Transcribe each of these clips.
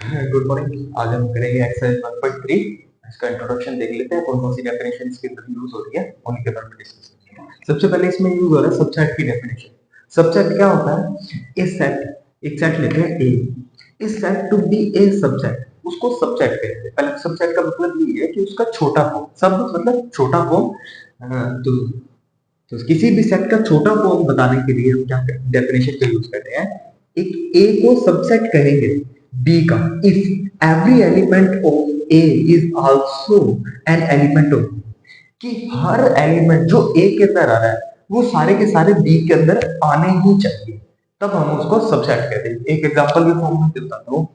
Good morning. आज हम करेंगे एक्सरसाइज 1.3। इसका इंट्रोडक्शन देख लेते हैं, कौन कौन सी डेफिनेशन इसके अंदर यूज हो रही है उन्हीं के बारे में डिस्कस करते हैं। सबसे पहले इसमें यूज हो रहा है सबसेट की डेफिनेशन। सबसेट क्या होता है? इस सेट एक सेट लेते हैं ए, इस set to be a subset, उसको सबसेट कहते हैं। पहले सबसेट का मतलब ये है कि उसका छोटा फॉर्म, सब मतलब छोटा फॉर्म। तो किसी भी सेट का छोटा फॉर्म बताने के लिए हम क्या डेफिनेशन का यूज करते हैं? एक ए को सबसेट कहेंगे बी का if every element of A is also an element of, कि हर एलिमेंट जो ए के अंदर आ रहा है वो सारे के सारे बी के अंदर आने ही चाहिए, तब हम उसको सबसेट कहते हैं। एक एग्जांपल के फॉर्म में बताता हूँ,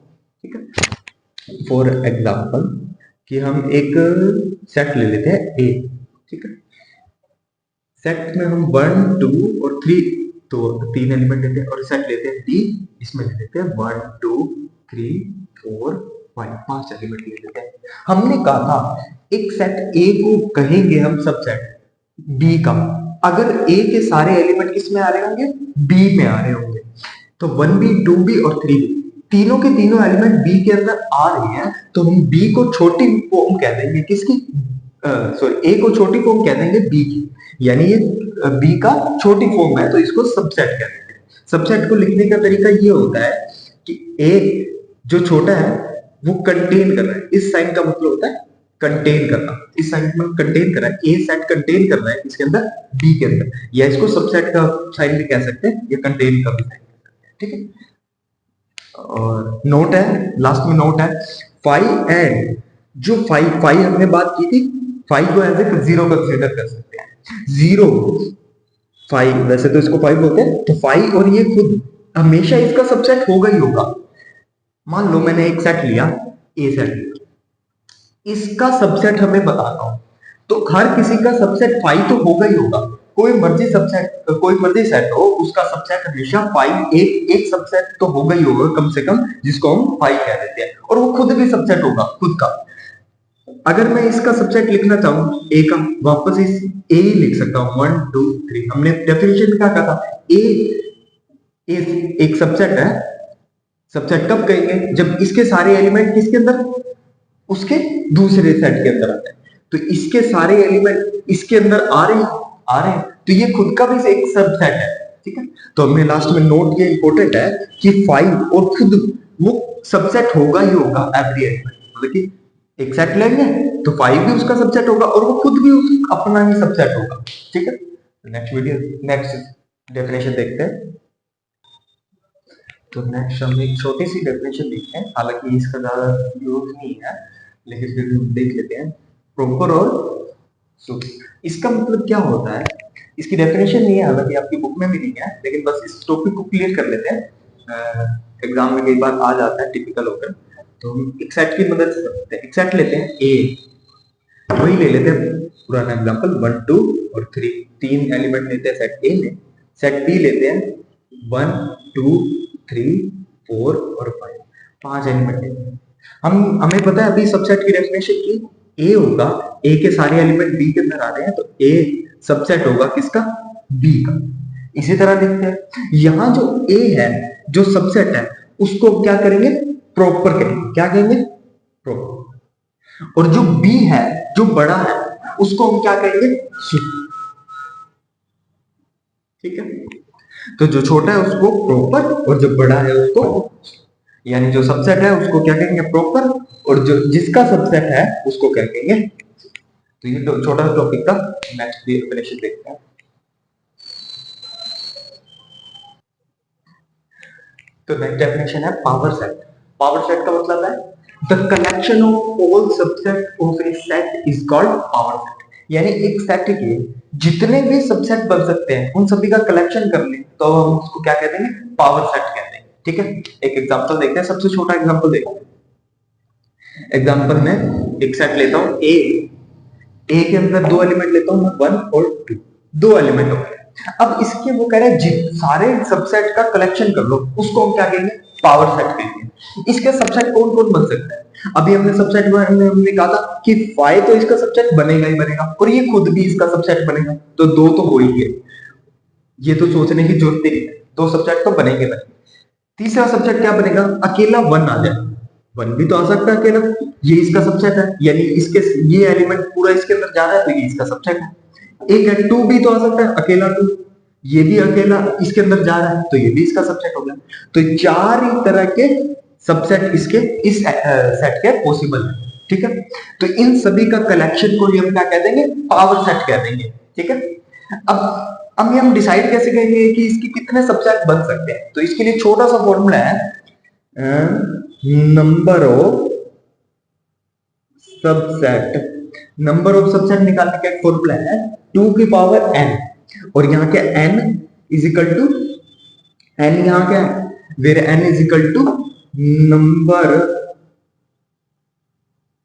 ठीक है। फॉर एग्जांपल कि हम एक सेट ले लेते हैं ए, ठीक है। सेट में हम 1 2 और 3, तो 3 एलिमेंट लेते हैं, और सेट लेते हैं डी, इसमें ले लेते हैं 1 2 3 4 5, 5 एलिमेंट ले लेते हैं। हमने कहा था एक सेट ए को कहेंगे हम सबसेट बी का अगर ए के सारे एलिमेंट किस में आ रहे होंगे? बी में आ रहे होंगे। तो 1b 2b और 3b तीनों के तीनों एलिमेंट बी के अंदर आ रही हैं, तो हम बी को छोटी फॉर्म कह देंगे किसकी? सॉरी, ए को छोटी फॉर्म कह देंगे बी की, यानी ये बी का छोटी फॉर्म है, तो इसको सबसेट कहते हैं। सबसेट को लिखने का तरीका ये होता है कि ए जो छोटा है वो कंटेन कर रहा है, इस साइन का मतलब होता है कंटेन करना, इस साइन में कंटेन कर रहा है, ए सेट कंटेन कर रहा है इसके अंदर बी के अंदर, या इसको सबसेट का साइन भी कह सकते हैं या कंटेन का भी साइन कह सकते हैं, ठीक है। और नोट है, लास्ट में नोट है, फाइव एंड जो फाइव फाइव हमने बात की थी, फाइव को एज ए जीरो कंसीडर कर सकते हैं। जीरो फाइव, वैसे तो इसको फाइव बोलते हैं, तो फाइव और ये खुद हमेशा इसका सबसेट होगा ही होगा। मान लो मैंने एक सेट लिया, ए सेट लिया, इसका सबसेट हमें बताना हो तो हर किसी का सबसेट फाइव तो होगा ही होगा। कोई मर्जी सबसेट, कोई मर्जी सेट हो, उसका सबसेट हमेशा फाइव, एक सबसेट तो होगा ही होगा कम से कम, जिसको हम फाइव कह देते हैं, और वो खुद भी सबसेट होगा खुद का। अगर मैं इसका सबसेट लिखना चाहूं ए का, वापस इस ए ही लिख सकता हूं, 1 2 3। हमने डेफिनेशन में क्या कहा था? ए एक सबसेट है। सबसेट कब कहेंगे? जब इसके सारे एलिमेंट किसके अंदर? उसके दूसरे सेट के अंदर आते हैं। तो इसके सारे एलिमेंट इसके अंदर आ रहे हैं, तो ये खुद का भी एक सबसेट है, ठीक है। तो हमने लास्ट में नोट, ये इंपॉर्टेंट है कि फाइव और खुद वो सबसेट होगा ही होगा एवरी एलिमेंट, मतलब कि एक सेट लेंगे तो फाइव भी उसका सबसेट होगा और वो खुद भी अपना ही सबसेट होगा, ठीक है। नेक्स्ट डेफिनेशन देखते हैं। तो नेक्स्ट हम एक छोटी सी डेफिनेशन देखते हैं, हालांकि इसका ज्यादा यूज नहीं है, लेकिन फिर हम देख लेते हैं। प्रॉपर और सुख, इसका मतलब क्या होता है? इसकी डेफिनेशन नहीं है, हालांकि आपकी बुक में भी नहीं है, लेकिन बस इस टॉपिक को क्लियर कर लेते हैं। एग्जाम में कई बार आ जाता है टिपिकल होकर, तो हम एक सेट की मदद से समझते हैं। एक सेट लेते हैं ए, वही ले लेते हैं पुराना एग्जांपल 1 2 और 3, तीन एलिमेंट लेते हैं सेट ए में। सेट बी लेते हैं 1 2 3 4 और 5, पांच एलिमेंट लेते हैं। हमें पता है अभी सबसेट की डेफिनेशन की, ए होगा, ए के सारे एलिमेंट बी के अंदर आ रहे हैं, तो ए सबसेट होगा किसका? बी का। इसी तरह देखते हैं, यहां जो ए है, जो सबसेट है, उसको क्या करेंगे? प्रॉपर कहेंगे। क्या कहेंगे? प्रॉपर। और जो बी है, जो बड़ा है, उसको हम क्या कहेंगे? ठीक है। तो जो छोटा है उसको प्रॉपर, और जो बड़ा है उसको, यानी जो सबसेट है उसको क्या कहेंगे? प्रॉपर, और जो जिसका सबसेट है उसको क्या कहेंगे? तो ये तो छोटा टॉपिक का नेक्स्ट डेफिनेशन देखते हैं। तो नेक्स्ट डेफिनेशन है पावर सेट। पावर सेट का मतलब है the collection of all subset of A set is called power set. यानी एक सेट के जितने भी सबसेट बन सकते हैं उन सभी का कलेक्शन कर ले तो हम उसको क्या कहते हैं? पावर सेट कहते हैं, ठीक है। एक एग्जांपल देखते हैं, सबसे छोटा एग्जांपल देखते हैं। एग्जांपल में एक सेट लेता हूं ए, ए के अंदर दो एलिमेंट लेता हूं मैं, 1 और 2, दो एलिमेंट हो गए। अब इसके वो कह रहे हैं सारे सबसेट का कलेक्शन कर लो, उसको हम क्या कहेंगे? पावर सेट कहेंगे। इसके सबसेट कौन कौन बन सकता है? अभी हमने सबसेट में हमने कहा था कि 5 तो इसका सबसेट बनेगा ही बनेगा, और ये खुद भी इसका सबसेट बनेगा, तो दो तो हो ही गए, ये तो सोचने की जरूरत ही नहीं है, दो सबसेट तो बनेंगे बनेंगे। तीसरा सबसेट क्या बनेगा? अकेला 1 आ जाए, वन भी तो आ सकता है अकेला, ये इसका सबसेट है, यानी इसके ये एलिमेंट पूरा इसके अंदर जा रहा है तो ये इसका सबसेट है। एक है टू भी तो आ सकता है अकेला टू, ये भी अकेला इसके अंदर जा रहा है तो ये भी इसका सबसेट हो गया। तो चार ही तरह के सबसेट इसके इस सेट के पॉसिबल है, ठीक है। तो इन सभी का कलेक्शन को हम क्या कह देंगे, पावर सेट कह देंगे, ठीक है। अब हम डिसाइड कैसे करेंगे कि इसके कितने सबसेट बन सकते हैं, तो इसके लिए छोटा सा फॉर्मूला है, number of subset. Number of subset निकालने का एक फॉर्मूला है 2 की पावर n, और यहाँ क्या n is equal to n, यहाँ क्या है where n is equal to number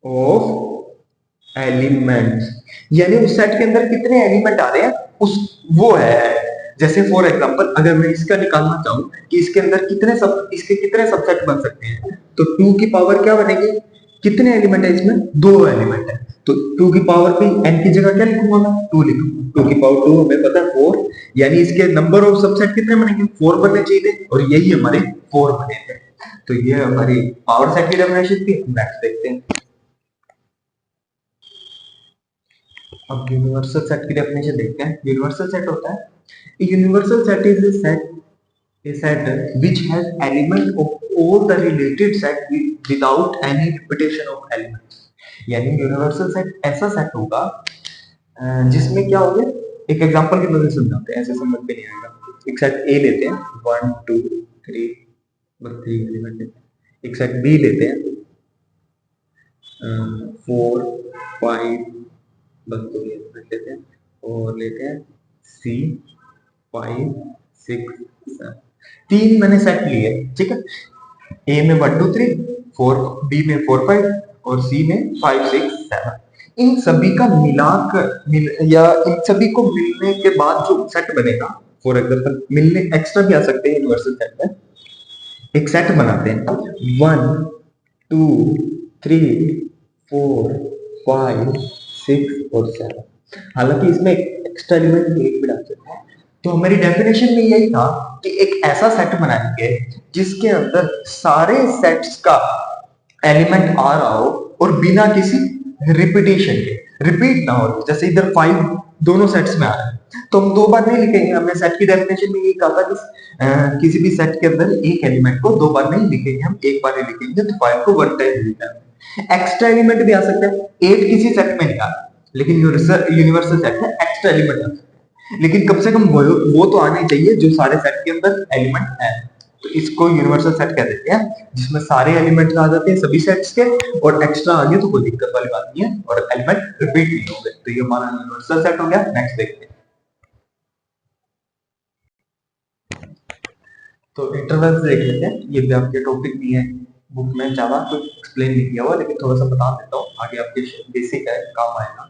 of elements, यानी उस सेट के अंदर कितने एलिमेंट आ रहे हैं उस वो है। जैसे फॉर एग्जांपल अगर मैं इसका निकालना चाहूं कि इसके अंदर इसके कितने सबसेट बन सकते हैं, तो 2 की पावर क्या बनेगी, कितने एलिमेंट है इसमें, 2 एलिमेंट है, तो 2 की पावर पे n की जगह क्या लिखूंगा मैं, 2 लिखूंगा। 2 की पावर 2 हमें पता है 4, यानी इसके नंबर ऑफ सबसेट कितने बनेंगे, 4 बनने चाहिए थे, और यही हमारे 4 बने थे। तो ये हमारी पावर सेट की डेफिनेशन थी। नेक्स्ट देखते हैं। अब यूनिवर्सल सेट की डेफिनेशन देखते हैं। यूनिवर्सल सेट होता है, universal set is a set which has element of all the related set without any repetition of elements। यानी यूनिवर्सल सेट ऐसा सेट होगा जिसमें क्या होगा, एक एग्जांपल की मदद से समझाते हैं, ऐसे समझ में नहीं आएगा। एक सेट ए लेते हैं 1 2 3 बस 3 एलिमेंट लेते हैं। एक सेट बी लेते हैं 4 5 बस 2 एलिमेंट लेते हैं, और लेते हैं सी 5 6 7, 3 मैंने सेट लिए, ठीक है। ए में 1 2 3 4, बी में 4 5 और सी में 5 6 7। इन सभी का मिलाकर या इन सभी को मिलने के बाद जो सेट बनेगा, फॉर एग्जांपल मिलने एक्स्ट्रा भी आ सकते हैं यूनिवर्सल सेट में, एक सेट बनाते हैं 1 2 3 4 5 6 और 7। हालांकि इसमें एक्स्ट्रा एलिमेंट भी डाल सकते हैं। तो हमारी डेफिनेशन में यही था कि एक ऐसा सेट बनाएंगे जिसके अंदर सारे सेट्स का एलिमेंट आ रहा हो और बिना किसी रिपीटेशन के, रिपीट ना हो। जैसे इधर 5 दोनों सेट्स में आ रहा है तो हम 2 बार नहीं लिखेंगे। हमने सेट की डेफिनेशन में यही कहा था कि किसी भी सेट के अंदर एक एलिमेंट को 2 बार नहीं लिखेंगे, हम एक बार ही लिखेंगे। तो 5 को 1 टाइम लिखा। एक्स्ट्रा एलिमेंट भी आ सकता है, 8 किसी सेट में निकाला, लेकिन यूनिवर्सल सेट में एक्स्ट्रा एलिमेंट आ सकता है, लेकिन कम से कम वो तो आने चाहिए जो सारे सेट के अंदर एलिमेंट है। तो इसको यूनिवर्सल सेट कह देते हैं, जिसमें सारे एलिमेंट आ जाते हैं सभी सेट्स के, और एक्स्ट्रा आ गए तो कोई दिक्कत वाली बात नहीं है, और एलिमेंट रिपीट नहीं होंगे। तो ये हमारा यूनिवर्सल सेट हो गया। नेक्स्ट देखते हैं। तो इंटरवल्स देख लेते हैं। ये भी आपके टॉपिक नहीं है, बुक में ज्यादा कुछ एक्सप्लेन नहीं किया हुआ, लेकिन थोड़ा सा बता देता हूँ, आगे आपके बेसिक है काम आएगा।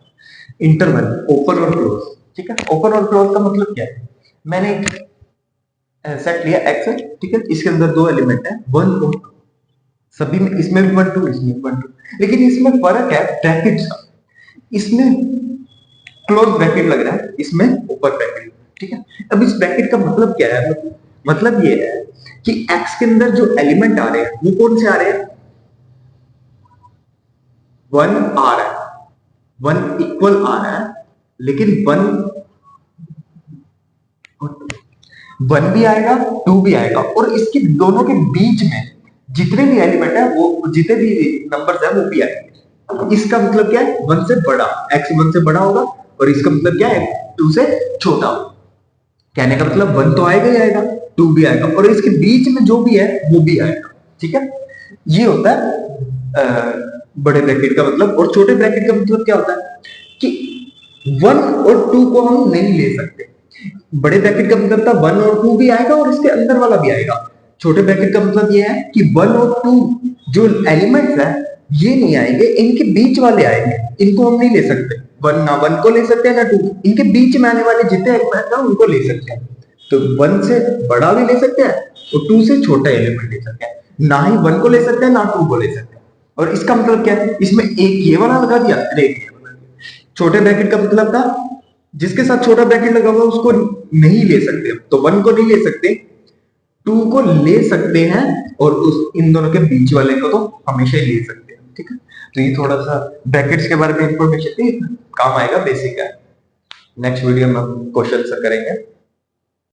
इंटरवल ओपन और क्लोज, ठीक है। ओपन और क्लोज का मतलब क्या है, मैंने सेट लिया एक्स, ठीक है, इसके अंदर 2 एलिमेंट है 1 और 2, सभी में, इसमें भी 1 2 इसमें भी 1 2, लेकिन इसमें फर्क है ब्रैकेट्स का। इसमें क्लोज ब्रैकेट लग रहा है, इसमें ओपन ब्रैकेट, ठीक है। अब इस ब्रैकेट का मतलब क्या है, मतलब ये है कि x के अंदर जो एलिमेंट आ रहे हैं वो कौन से आ रहे हैं, 1 आ रहा है, 1 इक्वल आ रहा है, लेकिन 1 भी आएगा 2 भी आएगा, और इसके दोनों के बीच में जितने भी एलिमेंट है वो, जितने भी नंबर्स है वो भी आएंगे। इसका मतलब क्या है, 1 से बड़ा, x 1 से बड़ा होगा, और इसका मतलब क्या है, 2 से छोटा होगा। कहने का मतलब 1 तो आएगा ही आएगा, 2 भी आएगा, और इसके बीच में जो भी है वो भी आएगा, ठीक है। ये होता है बड़े ब्रैकेट का मतलब। और छोटे ब्रैकेट का मतलब क्या होता है कि 1 और 2 को हम नहीं ले सकते। बड़े ब्रैकेट का मतलब था 1 और 2 भी आएगा और इसके अंदर वाला भी आएगा। छोटे ब्रैकेट का मतलब ये है कि 1 और 2 जो एलिमेंट्स है ये नहीं आएंगे, इनके बीच वाले आएंगे, इनको हम नहीं ले सकते। 1 को ले सकते हैं ना 2, इनके बीच में आने वाले जितने एलिमेंट है उनको ले सकते हैं। तो 1 से बड़ा भी ले सकते हैं और 2 से छोटा एलिमेंट ले सकते हैं, ना ही 1 को ले सकते हैं ना 2 को ले सकते हैं। और इसका मतलब क्या है, इसमें एक ये वाला लगा दिया, एक ये वाला दिया। छोटे ब्रैकेट का मतलब था जिसके साथ छोटा ब्रैकेट लगा हुआ उसको नहीं ले सकते, तो 1 को नहीं ले सकते, टू को ले सकते हैं और उस इन दोनों के बीच वाले को तो हमेशा ही ले सकते हैं, ठीक है। तो ये थोड़ा सा ब्रैकेट्स के बारे में इंफॉर्मेशन थी, काम आएगा, बेसिक है। नेक्स्ट वीडियो में हम क्वेश्चन करेंगे।